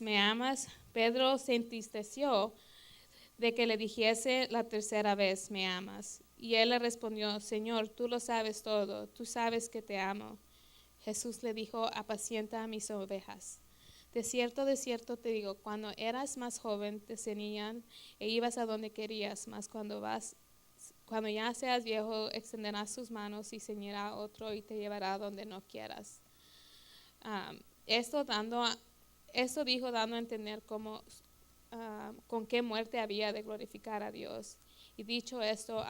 ¿Me amas? Pedro se entristeció de que le dijese la tercera vez, ¿me amas? Y él le respondió, Señor, tú lo sabes todo, tú sabes que te amo. Jesús le dijo, apacienta a mis ovejas. De cierto te digo, cuando eras más joven te ceñían e ibas a donde querías, mas cuando ya seas viejo, extenderás tus manos y ceñirá a otro y te llevará a donde no quieras. Um, esto, esto dijo dando a entender con qué muerte había de glorificar a Dios. Y dicho esto,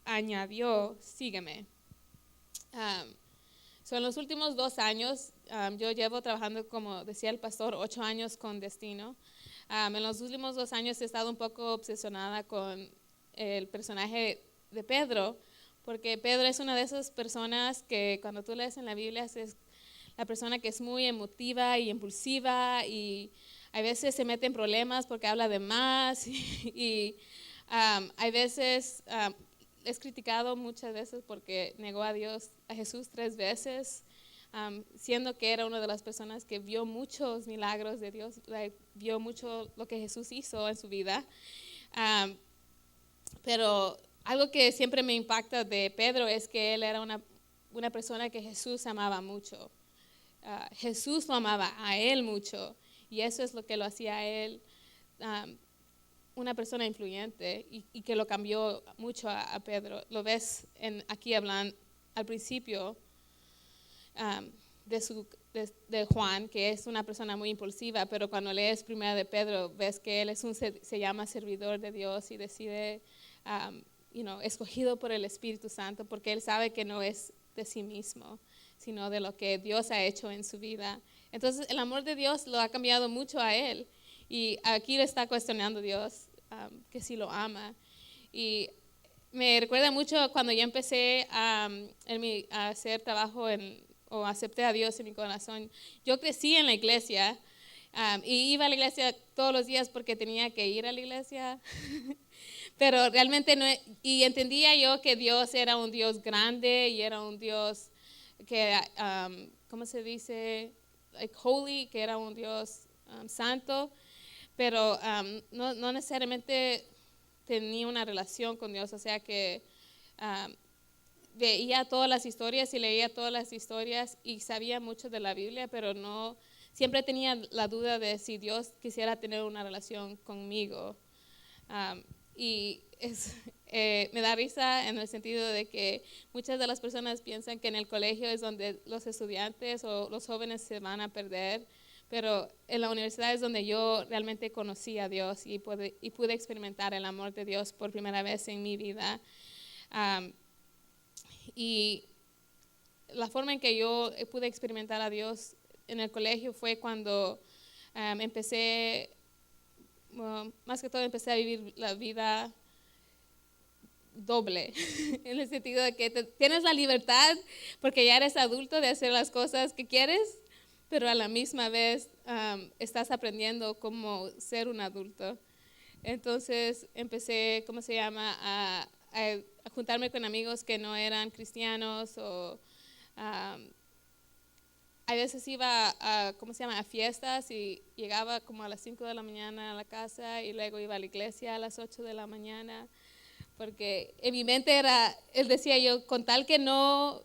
añadió, sígueme. En los últimos 2 años, yo llevo trabajando, como decía el pastor, 8 años con Destino. En los últimos 2 años he estado un poco obsesionada con el personaje de Pedro, porque Pedro es una de esas personas que cuando tú lees en la Biblia es la persona que es muy emotiva y impulsiva y a veces se mete en problemas porque habla de más y hay veces es criticado muchas veces porque negó a Dios, a Jesús 3 veces, siendo que era una de las personas que vio muchos milagros de Dios, vio mucho lo que Jesús hizo en su vida. Pero algo que siempre me impacta de Pedro es que él era una persona que Jesús amaba mucho. Jesús lo amaba a él mucho y eso es lo que lo hacía a él una persona influyente y que lo cambió mucho a Pedro. Lo ves aquí hablando al principio de Juan, que es una persona muy impulsiva, pero cuando lees primera de Pedro, ves que él se llama servidor de Dios y decide, escogido por el Espíritu Santo, porque él sabe que no es de sí mismo, sino de lo que Dios ha hecho en su vida. Entonces el amor de Dios lo ha cambiado mucho a él y aquí le está cuestionando Dios que si lo ama. Y me recuerda mucho cuando yo empecé a hacer trabajo o acepté a Dios en mi corazón. Yo crecí en la iglesia y iba a la iglesia todos los días porque tenía que ir a la iglesia. Pero realmente no, y entendía yo que Dios era un Dios grande y era un Dios que, ¿cómo se dice? Like holy, que era un Dios santo, pero no necesariamente tenía una relación con Dios, o sea que veía todas las historias y leía todas las historias y sabía mucho de la Biblia, pero no, siempre tenía la duda de si Dios quisiera tener una relación conmigo. Y me da risa en el sentido de que muchas de las personas piensan que en el colegio es donde los estudiantes o los jóvenes se van a perder, pero en la universidad es donde yo realmente conocí a Dios y pude experimentar el amor de Dios por primera vez en mi vida. Y la forma en que yo pude experimentar a Dios en el colegio fue cuando más que todo empecé a vivir la vida doble, en el sentido de que tienes la libertad porque ya eres adulto de hacer las cosas que quieres, pero a la misma vez estás aprendiendo cómo ser un adulto. Entonces empecé, ¿cómo se llama?, a juntarme con amigos que no eran cristianos o a veces iba ¿cómo se llama?, a fiestas y llegaba como a las 5 de la mañana a la casa y luego iba a la iglesia a las 8 de la mañana, porque en mi mente él decía yo, con tal que no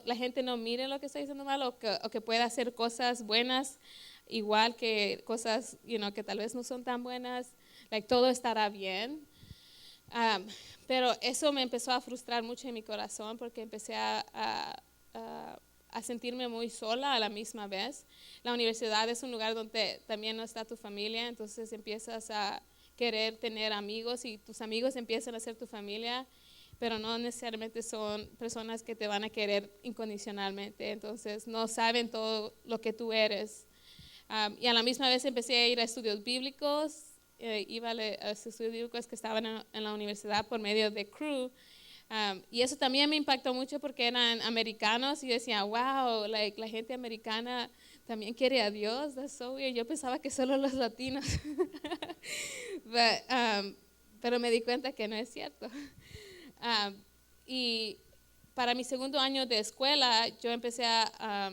la gente no mire lo que estoy diciendo mal o que pueda hacer cosas buenas, igual que cosas que tal vez no son tan buenas, todo estará bien. Pero eso me empezó a frustrar mucho en mi corazón porque empecé a sentirme muy sola a la misma vez. La universidad es un lugar donde también no está tu familia, entonces empiezas a querer tener amigos y tus amigos empiezan a ser tu familia, pero no necesariamente son personas que te van a querer incondicionalmente, entonces no saben todo lo que tú eres. Y a la misma vez empecé a ir a estudios bíblicos, iba a los estudios bíblicos que estaban en la universidad por medio de Cru. Y eso también me impactó mucho porque eran americanos y decía, wow, la gente americana también quiere a Dios, that's so weird. Yo pensaba que solo los latinos. Pero me di cuenta que no es cierto. Y para mi segundo año de escuela, yo empecé a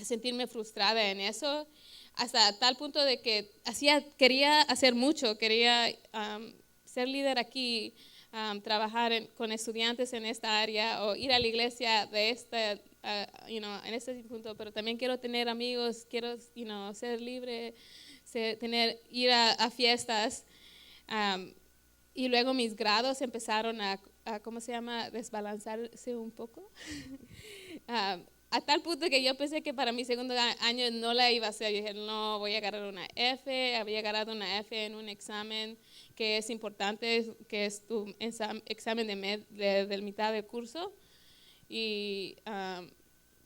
sentirme frustrada en eso. hasta tal punto de que quería hacer mucho, quería ser líder aquí, con estudiantes en esta área o ir a la iglesia de en este punto, pero también quiero tener amigos, quiero ser libre, ir a fiestas. Y luego mis grados empezaron ¿cómo se llama? Desbalanzarse un poco. A tal punto que yo pensé que para mi segundo año no la iba a hacer. Yo dije, no, voy a agarrar una F. Había agarrado una F en un examen que es importante, que es tu examen de mitad de curso. Y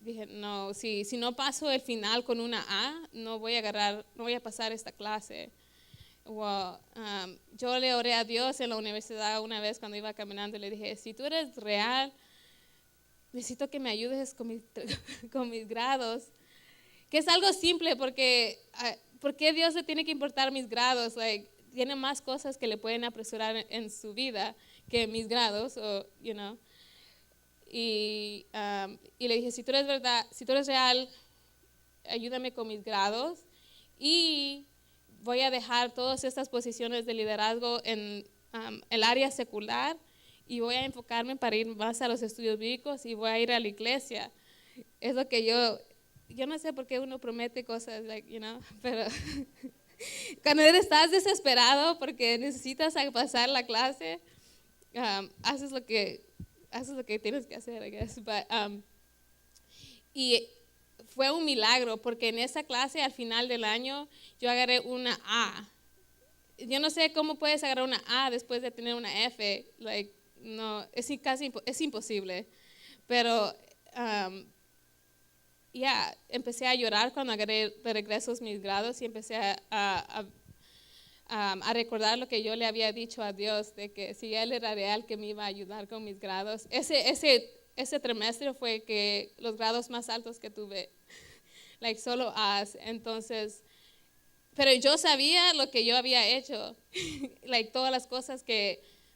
dije, no, si no paso el final con una A, no voy a pasar esta clase. Well, yo le oré a Dios en la universidad una vez cuando iba caminando y le dije, si tú eres real, necesito que me ayudes con mis grados, que es algo simple porque ¿por qué Dios le tiene que importar mis grados? Tiene más cosas que le pueden apresurar en su vida que mis grados, y le dije, si tú eres real, ayúdame con mis grados y voy a dejar todas estas posiciones de liderazgo en el área secular y voy a enfocarme para ir más a los estudios bíblicos y voy a ir a la iglesia. Es lo que yo no sé por qué uno promete cosas, pero cuando estás desesperado porque necesitas pasar la clase, haces lo que tienes que hacer, I guess. Y fue un milagro porque en esa clase al final del año yo agarré una A. Yo no sé cómo puedes agarrar una A después de tener una F. No, es imposible. Pero empecé a llorar cuando agarré de regreso mis grados y empecé a recordar lo que yo le había dicho a Dios, de que si Él era real, que me iba a ayudar con mis grados. Ese trimestre fue que los grados más altos que tuve, solo A's. Entonces, pero yo sabía lo que yo había hecho, todas las cosas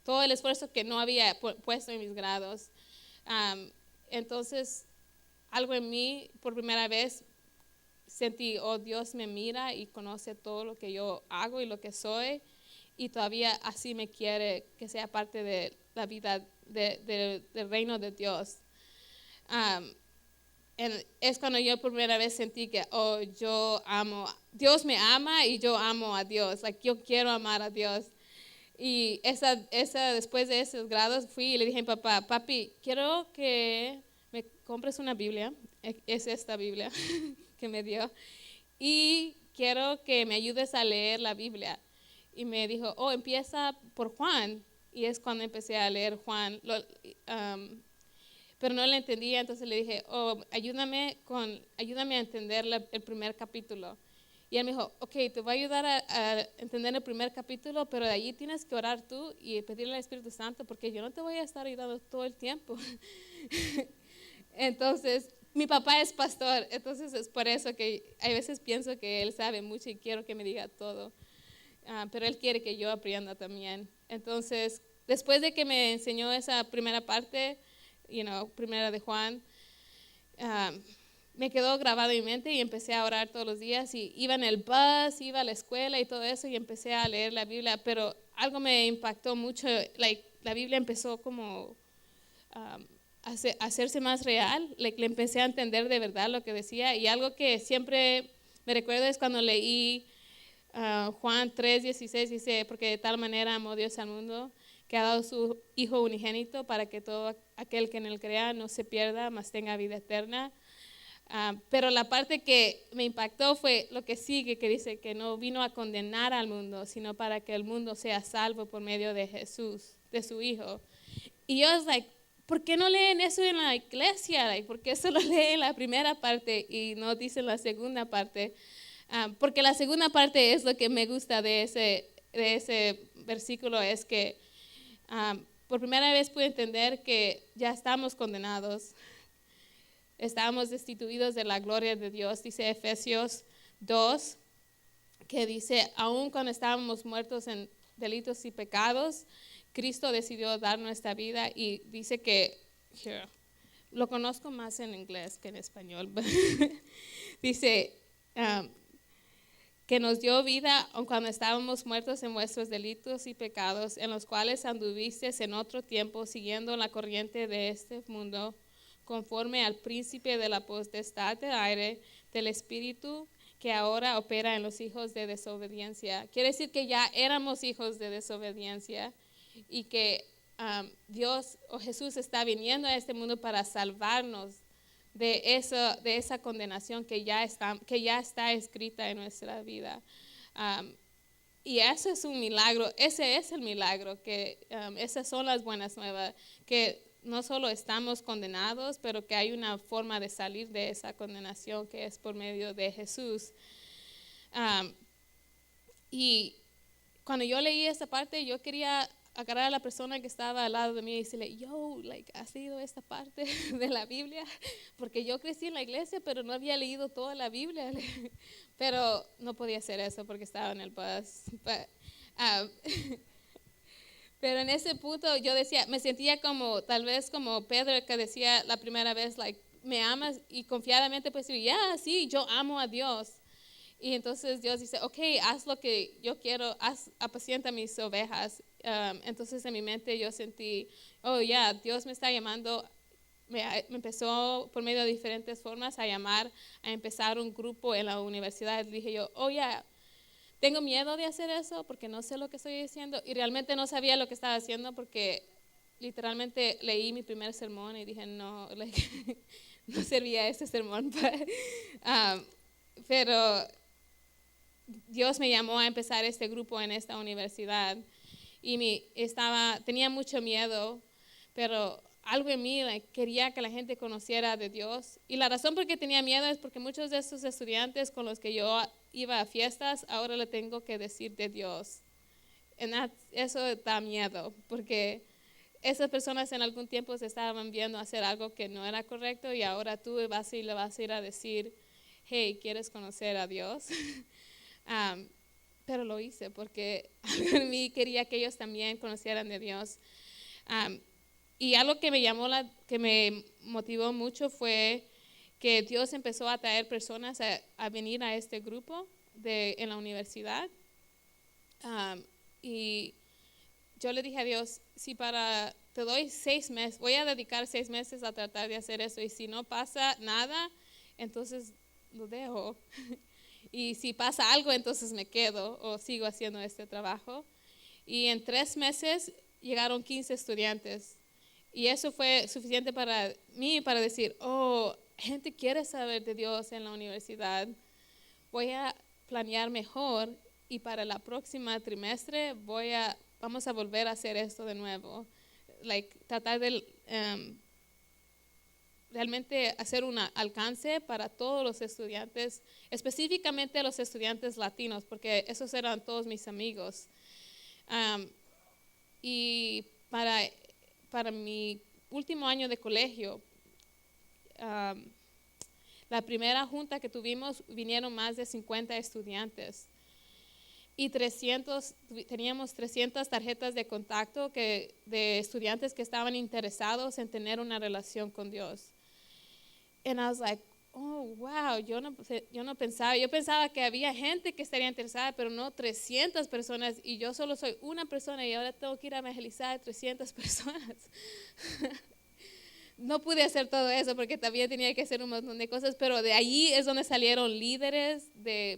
todo el esfuerzo que no había puesto en mis grados. Entonces, algo en mí, por primera vez, sentí, Dios me mira y conoce todo lo que yo hago y lo que soy, y todavía así me quiere que sea parte de la vida del reino de Dios. Es cuando yo por primera vez sentí que, Dios me ama y yo amo a Dios, yo quiero amar a Dios. Y después de esos grados fui y le dije a mi papá, papi, quiero que me compres una Biblia, es esta Biblia que me dio, y quiero que me ayudes a leer la Biblia. Y me dijo, empieza por Juan, y es cuando empecé a leer Juan, pero no le entendía, entonces le dije, ayúdame a entender el primer capítulo. Y él me dijo, te voy a ayudar a entender el primer capítulo, pero de allí tienes que orar tú y pedirle al Espíritu Santo, porque yo no te voy a estar ayudando todo el tiempo. Entonces, mi papá es pastor, entonces es por eso que a veces pienso que él sabe mucho y quiero que me diga todo, pero él quiere que yo aprenda también. Entonces, después de que me enseñó esa primera parte, primera de Juan, me quedó grabado en mi mente y empecé a orar todos los días y iba en el bus, iba a la escuela y todo eso y empecé a leer la Biblia, pero algo me impactó mucho, la Biblia empezó como a hacerse más real, le empecé a entender de verdad lo que decía, y algo que siempre me recuerdo es cuando leí Juan 3:16, dice, porque de tal manera amó Dios al mundo, que ha dado su Hijo unigénito para que todo aquel que en él crea no se pierda, mas tenga vida eterna. Pero la parte que me impactó fue lo que sigue, que dice que no vino a condenar al mundo, sino para que el mundo sea salvo por medio de Jesús, de su Hijo. Y yo ¿por qué no leen eso en la iglesia? ¿Por qué solo leen la primera parte y no dicen la segunda parte? Porque la segunda parte es lo que me gusta de ese versículo, es que por primera vez pude entender que ya estamos condenados. Estábamos destituidos de la gloria de Dios, dice Efesios 2, que dice, aun cuando estábamos muertos en delitos y pecados, Cristo decidió dar nuestra vida, y dice que, lo conozco más en inglés que en español, dice, que nos dio vida aun cuando estábamos muertos en vuestros delitos y pecados, en los cuales anduvisteis en otro tiempo, siguiendo la corriente de este mundo, conforme al príncipe de la potestad del aire, del espíritu que ahora opera en los hijos de desobediencia. Quiere decir que ya éramos hijos de desobediencia y que Dios o Jesús está viniendo a este mundo para salvarnos de esa condenación que ya está escrita en nuestra vida. Y eso es un milagro, ese es el milagro, que esas son las buenas nuevas, que no solo estamos condenados, pero que hay una forma de salir de esa condenación que es por medio de Jesús. Y cuando yo leí esta parte, yo quería agarrar a la persona que estaba al lado de mí y decirle, ¿has leído esta parte de la Biblia? Porque yo crecí en la iglesia, pero no había leído toda la Biblia. Pero no podía hacer eso porque estaba en el bus. Pero en ese punto yo decía, me sentía como, tal vez como Pedro que decía la primera vez, ¿me amas? Y confiadamente pues sí, sí, yo amo a Dios. Y entonces Dios dice, ok, haz lo que yo quiero, apacienta mis ovejas. Entonces en mi mente yo sentí, Dios me está llamando, me empezó por medio de diferentes formas a llamar, a empezar un grupo en la universidad. Dije yo, tengo miedo de hacer eso porque no sé lo que estoy diciendo y realmente no sabía lo que estaba haciendo porque literalmente leí mi primer sermón y dije, no, no servía ese sermón. Pero Dios me llamó a empezar este grupo en esta universidad y tenía mucho miedo, pero algo en mí quería que la gente conociera de Dios. Y la razón por qué tenía miedo es porque muchos de estos estudiantes con los que yo iba a fiestas, ahora le tengo que decir de Dios. Eso da miedo, porque esas personas en algún tiempo se estaban viendo hacer algo que no era correcto y ahora tú le vas a ir a decir, hey, ¿quieres conocer a Dios? Pero lo hice porque en mí quería que ellos también conocieran de Dios. Y algo que que me motivó mucho fue que Dios empezó a traer personas a venir a este grupo en la universidad. Y yo le dije a Dios, te doy 6 meses, voy a dedicar 6 meses a tratar de hacer eso y si no pasa nada, entonces lo dejo. Y si pasa algo, entonces me quedo o sigo haciendo este trabajo. Y en 3 meses llegaron 15 estudiantes. Y eso fue suficiente para mí para decir, gente quiere saber de Dios en la universidad. Voy a planear mejor y para la próxima trimestre vamos a volver a hacer esto de nuevo. Tratar de realmente hacer un alcance para todos los estudiantes, específicamente los estudiantes latinos, porque esos eran todos mis amigos. Y para mi último año de colegio, la primera junta que tuvimos, vinieron más de 50 estudiantes. Y teníamos 300 tarjetas de contacto de estudiantes que estaban interesados en tener una relación con Dios. And I was like, wow, yo no pensaba, yo pensaba que había gente que estaría interesada, pero no 300 personas, y yo solo soy una persona y ahora tengo que ir a evangelizar a 300 personas. No pude hacer todo eso porque también tenía que hacer un montón de cosas, pero de allí es donde salieron líderes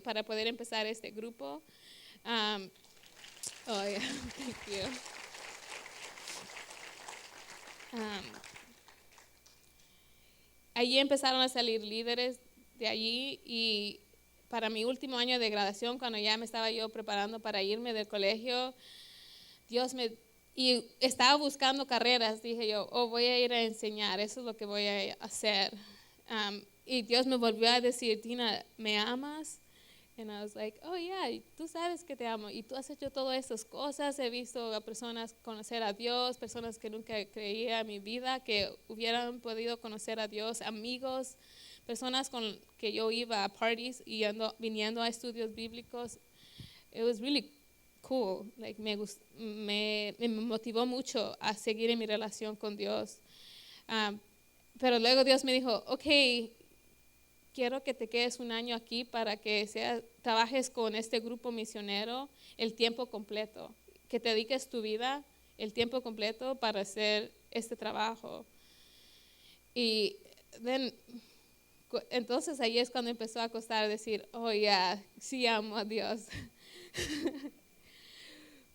para poder empezar este grupo. Thank you. Allí empezaron a salir líderes de allí y para mi último año de graduación, cuando ya me estaba yo preparando para irme del colegio, y estaba buscando carreras, dije yo, voy a ir a enseñar, eso es lo que voy a hacer. Y Dios me volvió a decir, Tina, ¿me amas? And I was like, tú sabes que te amo y tú has hecho todas esas cosas. He visto a personas conocer a Dios, personas que nunca creía en mi vida que hubieran podido conocer a Dios, amigos, personas con que yo iba a parties y viniendo a estudios bíblicos. It was really cool. Me motivó mucho a seguir en mi relación con Dios. Pero luego Dios me dijo, quiero que te quedes un año aquí para que trabajes con este grupo misionero el tiempo completo, que te dediques tu vida el tiempo completo para hacer este trabajo. Y entonces ahí es cuando empezó a costar decir, oh ya, sí amo a Dios.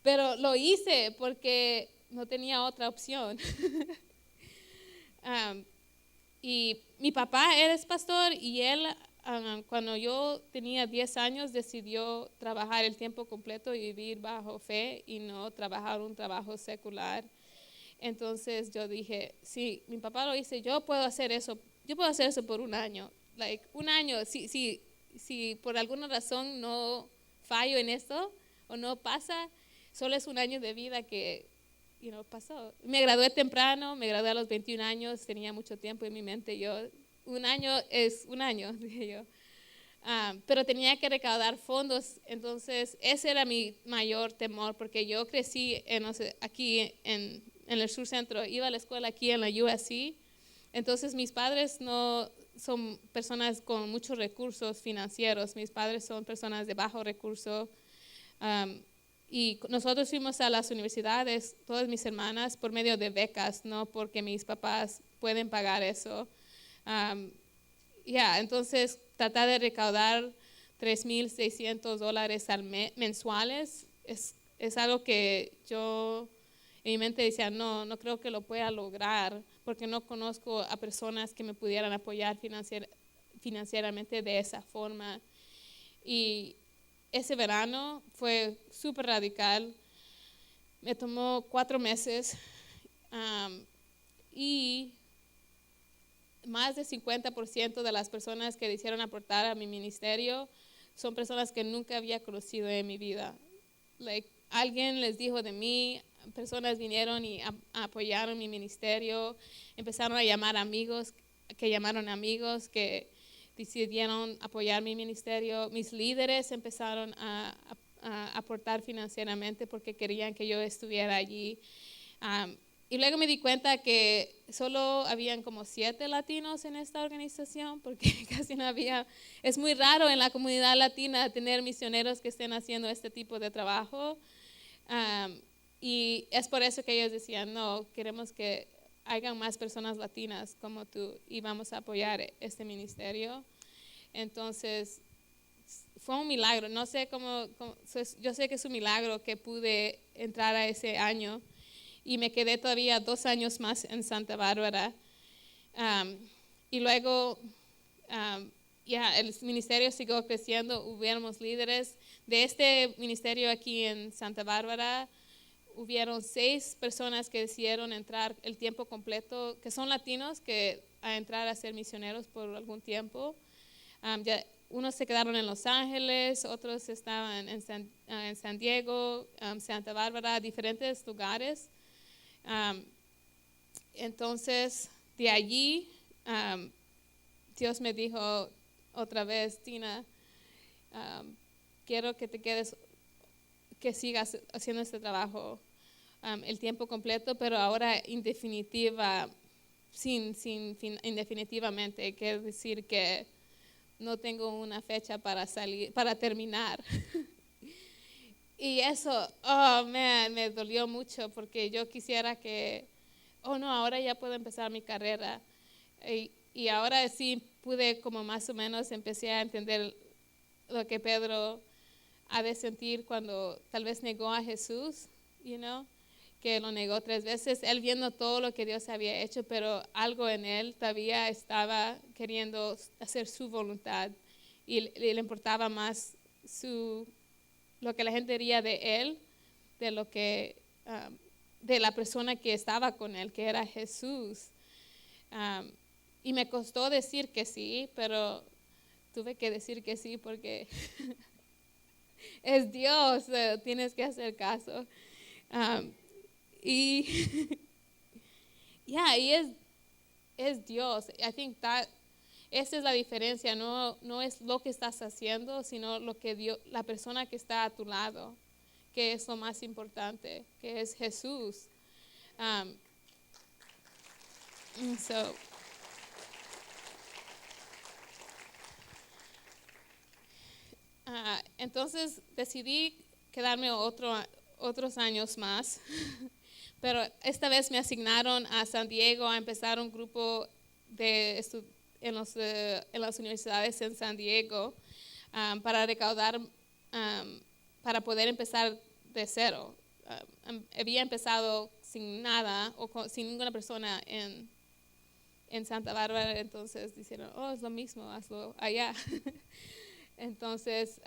Pero lo hice porque no tenía otra opción. Y mi papá es pastor y él, cuando yo tenía 10 años, decidió trabajar el tiempo completo y vivir bajo fe y no trabajar un trabajo secular. Entonces yo dije, sí, mi papá lo hizo, yo puedo hacer eso por un año. Un año, si por alguna razón no fallo en esto o no pasa, solo es un año de vida que pasó. Me gradué temprano, me gradué a los 21 años, tenía mucho tiempo en mi mente. Un año es un año, dije yo. Pero tenía que recaudar fondos, entonces ese era mi mayor temor, porque yo crecí aquí en el sur centro, iba a la escuela aquí en la USC, entonces mis padres no son personas con muchos recursos financieros, mis padres son personas de bajo recurso. Y nosotros fuimos a las universidades, todas mis hermanas, por medio de becas, no porque mis papás pueden pagar eso. Entonces tratar de recaudar $3,600 mensuales es algo que yo en mi mente decía, no creo que lo pueda lograr, porque no conozco a personas que me pudieran apoyar financieramente de esa forma. Y ese verano fue súper radical. Me tomó 4 meses y más del 50% de las personas que decidieron aportar a mi ministerio son personas que nunca había conocido en mi vida. Alguien les dijo de mí, personas vinieron y apoyaron mi ministerio, empezaron a llamar amigos, que llamaron amigos, que decidieron apoyar mi ministerio. Mis líderes empezaron a aportar financieramente porque querían que yo estuviera allí. Y luego me di cuenta que solo habían como 7 latinos en esta organización, porque casi no había. Es muy raro en la comunidad latina tener misioneros que estén haciendo este tipo de trabajo. Y es por eso que ellos decían, no, queremos que hayan más personas latinas como tú y vamos a apoyar este ministerio. Entonces, fue un milagro. No sé yo sé que es un milagro que pude entrar a ese año. Y me quedé todavía 2 años más en Santa Bárbara. Y luego, el ministerio siguió creciendo, hubiéramos líderes. De este ministerio aquí en Santa Bárbara, hubieron 6 personas que decidieron entrar el tiempo completo, que son latinos, que a entrar a ser misioneros por algún tiempo. Unos se quedaron en Los Ángeles, otros estaban en San Diego, Santa Bárbara, diferentes lugares. Entonces, de allí, Dios me dijo otra vez, Tina, quiero que te quedes, que sigas haciendo este trabajo el tiempo completo, pero ahora indefinitivamente. Quiere decir que no tengo una fecha para terminar. Y eso, me dolió mucho porque yo quisiera que, ahora ya puedo empezar mi carrera. Y ahora sí pude como más o menos empecé a entender lo que Pedro ha de sentir cuando tal vez negó a Jesús, que lo negó 3 veces, él viendo todo lo que Dios había hecho, pero algo en él todavía estaba queriendo hacer su voluntad y le importaba más lo que la gente diría de él, de lo que de la persona que estaba con él, que era Jesús. Y me costó decir que sí, pero tuve que decir que sí porque es Dios, tienes que hacer caso. Y y es Dios. I think esa es la diferencia, no es lo que estás haciendo, sino lo que la persona que está a tu lado, que es lo más importante, que es Jesús. So, Entonces decidí quedarme otros años más, pero esta vez me asignaron a San Diego a empezar un grupo en las universidades en San Diego para recaudar, para poder empezar de cero. Había empezado sin nada o sin ninguna persona en Santa Bárbara, entonces dijeron, es lo mismo, hazlo allá. Entonces,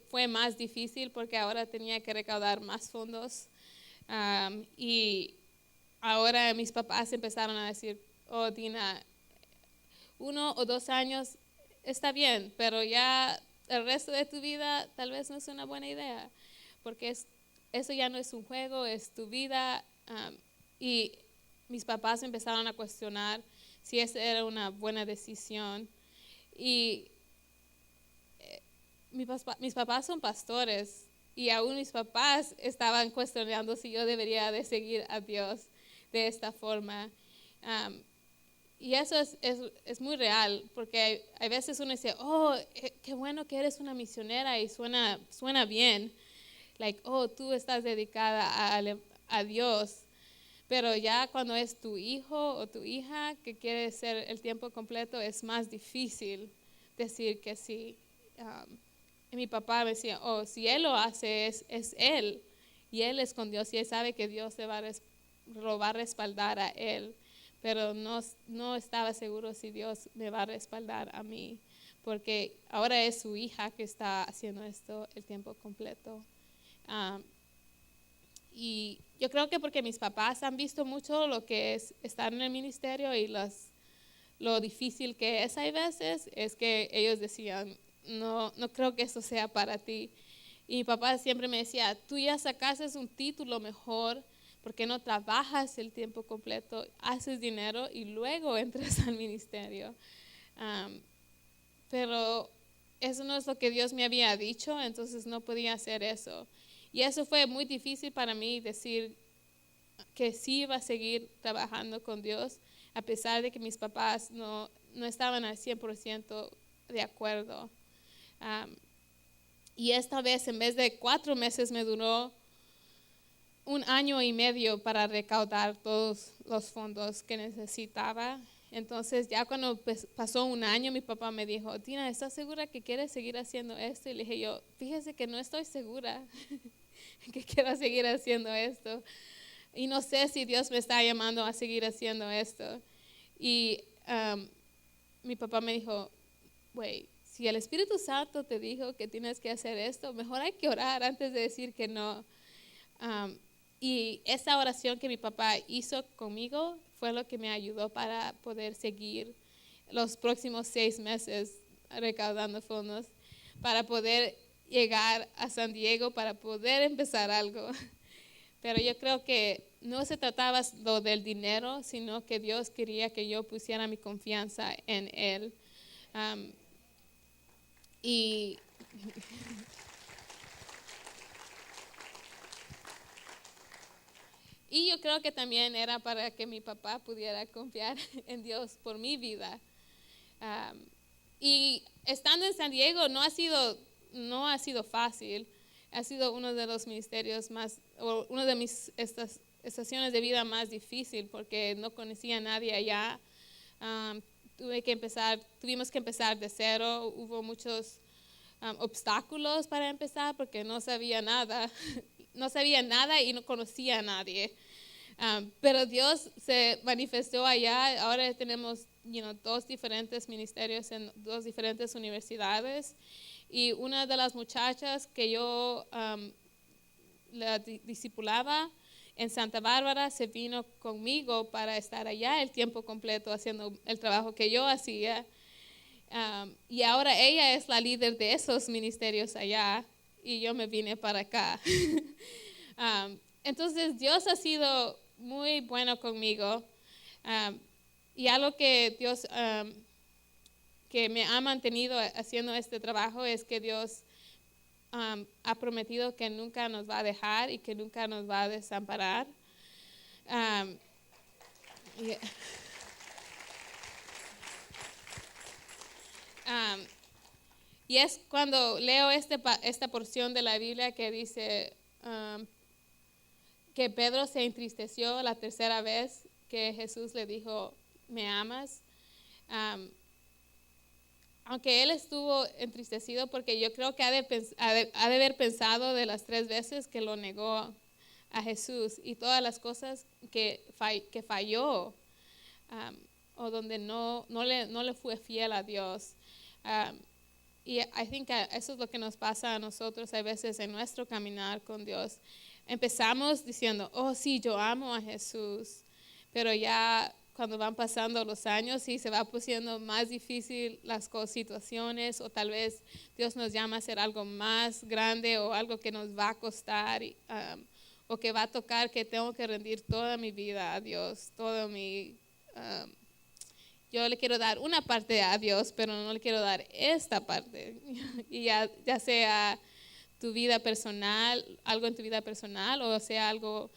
fue más difícil porque ahora tenía que recaudar más fondos. Y ahora mis papás empezaron a decir, Dina, 1 o 2 años está bien, pero ya el resto de tu vida tal vez no es una buena idea, porque eso ya no es un juego, es tu vida. Y mis papás empezaron a cuestionar si esa era una buena decisión. Y mis papás son pastores y aún mis papás estaban cuestionando si yo debería de seguir a Dios de esta forma. Y eso es muy real, porque hay veces uno dice, qué bueno que eres una misionera y suena bien, tú estás dedicada a Dios. Pero ya cuando es tu hijo o tu hija que quiere ser el tiempo completo, es más difícil decir que sí. Y mi papá me decía, si él lo hace, es él. Y él es con Dios y él sabe que Dios lo va a respaldar a él. Pero no estaba seguro si Dios me va a respaldar a mí, porque ahora es su hija que está haciendo esto el tiempo completo. Y yo creo que porque mis papás han visto mucho lo que es estar en el ministerio y lo difícil que es hay veces, es que ellos decían, no creo que eso sea para ti. Y mi papá siempre me decía, tú ya sacaste un título mejor, ¿por qué no trabajas el tiempo completo, haces dinero y luego entras al ministerio? Pero eso no es lo que Dios me había dicho, entonces no podía hacer eso. Y eso fue muy difícil para mí, decir que sí iba a seguir trabajando con Dios, a pesar de que mis papás no estaban al 100% de acuerdo. Y esta vez, en vez de 4 meses, me duró 1 año y medio para recaudar todos los fondos que necesitaba. Entonces, ya cuando pasó 1 año, mi papá me dijo, Tina, ¿estás segura que quieres seguir haciendo esto? Y le dije yo, fíjese que no estoy segura que quiero seguir haciendo esto. Y no sé si Dios me está llamando a seguir haciendo esto. Y mi papá me dijo, si el Espíritu Santo te dijo que tienes que hacer esto, mejor hay que orar antes de decir que no. Y esa oración que mi papá hizo conmigo fue lo que me ayudó para poder seguir los próximos 6 meses recaudando fondos, para poder llegar a San Diego, para poder empezar algo. Pero yo creo que no se trataba lo del dinero, sino que Dios quería que yo pusiera mi confianza en Él. Y yo creo que también era para que mi papá pudiera confiar en Dios por mi vida. Y estando en San Diego no ha sido fácil. Ha sido uno de los ministerios una de mis estaciones de vida más difícil, porque no conocía a nadie allá. Tuvimos que empezar de cero. Hubo muchos obstáculos para empezar, porque no sabía nada. No sabía nada y no conocía a nadie. Pero Dios se manifestó allá. Ahora tenemos 2 diferentes ministerios en 2 diferentes universidades. Y una de las muchachas que yo la discipulaba en Santa Bárbara se vino conmigo para estar allá el tiempo completo haciendo el trabajo que yo hacía. Y ahora ella es la líder de esos ministerios allá y yo me vine para acá. Entonces Dios ha sido muy bueno conmigo. Y algo que Dios que me ha mantenido haciendo este trabajo es que Dios ha prometido que nunca nos va a dejar y que nunca nos va a desamparar. Y es cuando leo esta porción de la Biblia que dice que Pedro se entristeció la tercera vez que Jesús le dijo, ¿me amas? Aunque él estuvo entristecido, porque yo creo que ha de haber pensado de las 3 veces que lo negó a Jesús y todas las cosas que falló, o donde no le fue fiel a Dios. Y I think eso es lo que nos pasa a nosotros a veces en nuestro caminar con Dios. Empezamos diciendo, oh sí, yo amo a Jesús, pero ya cuando van pasando los años y se va poniendo más difícil las situaciones, o tal vez Dios nos llama a hacer algo más grande o algo que nos va a costar, o que va a tocar que tengo que rendir toda mi vida a Dios, todo mi... yo le quiero dar una parte a Dios, pero no le quiero dar esta parte. Y ya sea tu vida personal, algo en tu vida personal, o sea algo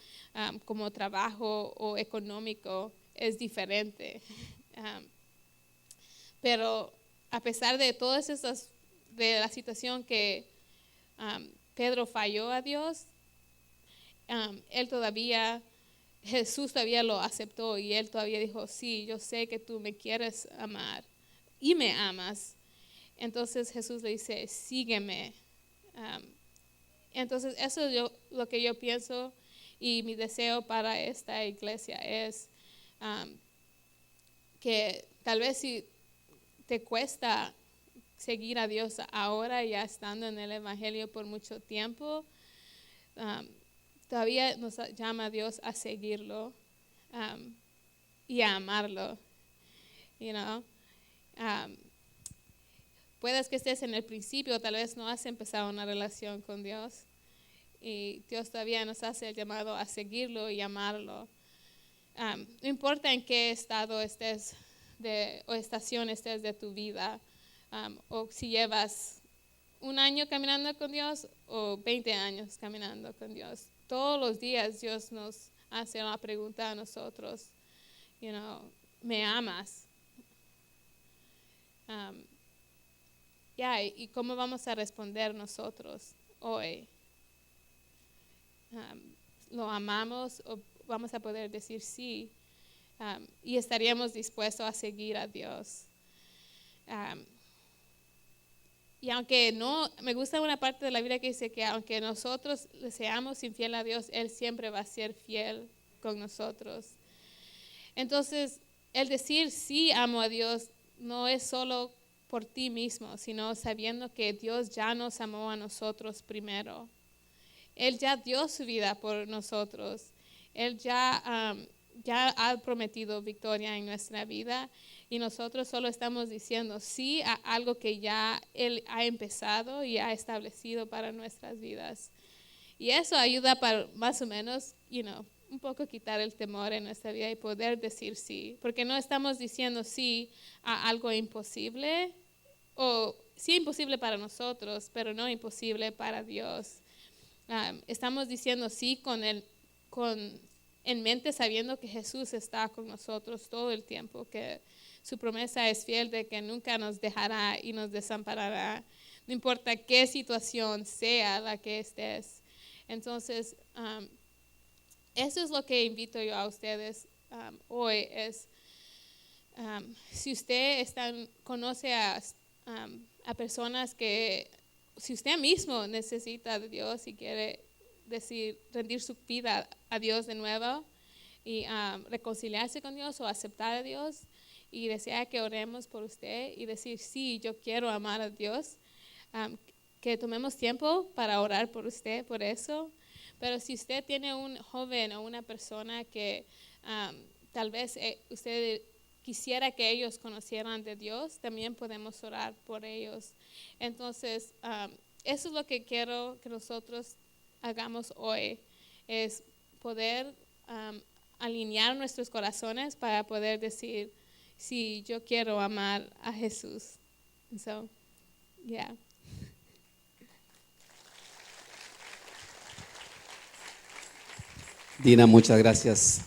como trabajo o económico, es diferente. Pero a pesar de todas esas, de la situación que Pedro falló a Dios, Jesús todavía lo aceptó y él todavía dijo, sí, yo sé que tú me quieres amar y me amas. Entonces Jesús le dice, sígueme. Entonces eso es lo que yo pienso, y mi deseo para esta iglesia es que tal vez si te cuesta seguir a Dios ahora, ya estando en el Evangelio por mucho tiempo, todavía nos llama a Dios a seguirlo y a amarlo. Puedes que estés en el principio, tal vez no has empezado una relación con Dios, y Dios todavía nos hace el llamado a seguirlo y amarlo. No importa en qué estado estés o estación estés de tu vida, o si llevas 1 año caminando con Dios o 20 años caminando con Dios. Todos los días Dios nos hace una pregunta a nosotros, ¿me amas? ¿Y cómo vamos a responder nosotros hoy? ¿Lo amamos o vamos a poder decir sí? Y estaríamos dispuestos a seguir a Dios. Y aunque no, me gusta una parte de la Biblia que dice que aunque nosotros le seamos infiel a Dios, Él siempre va a ser fiel con nosotros. Entonces, el decir sí amo a Dios no es solo por ti mismo, sino sabiendo que Dios ya nos amó a nosotros primero. Él ya dio su vida por nosotros. Él ya ha prometido victoria en nuestra vida, y nosotros solo estamos diciendo sí a algo que ya Él ha empezado y ha establecido para nuestras vidas. Y eso ayuda para más o menos, un poco quitar el temor en nuestra vida y poder decir sí, porque no estamos diciendo sí a algo imposible, o sí imposible para nosotros, pero no imposible para Dios. Estamos diciendo sí en mente, sabiendo que Jesús está con nosotros todo el tiempo, que su promesa es fiel de que nunca nos dejará y nos desamparará, no importa qué situación sea la que estés. Entonces, eso es lo que invito yo a ustedes hoy, es si usted conoce a personas que, si usted mismo necesita de Dios y quiere rendir su vida a Dios de nuevo y reconciliarse con Dios o aceptar a Dios, y desea que oremos por usted y decir, sí, yo quiero amar a Dios, que tomemos tiempo para orar por usted, por eso. Pero si usted tiene un joven o una persona que tal vez usted quisiera que ellos conocieran de Dios, también podemos orar por ellos. Entonces, eso es lo que quiero que nosotros hagamos hoy, es poder alinear nuestros corazones para poder decir, sí, yo quiero amar a Jesús. So, yeah. Dina, muchas gracias.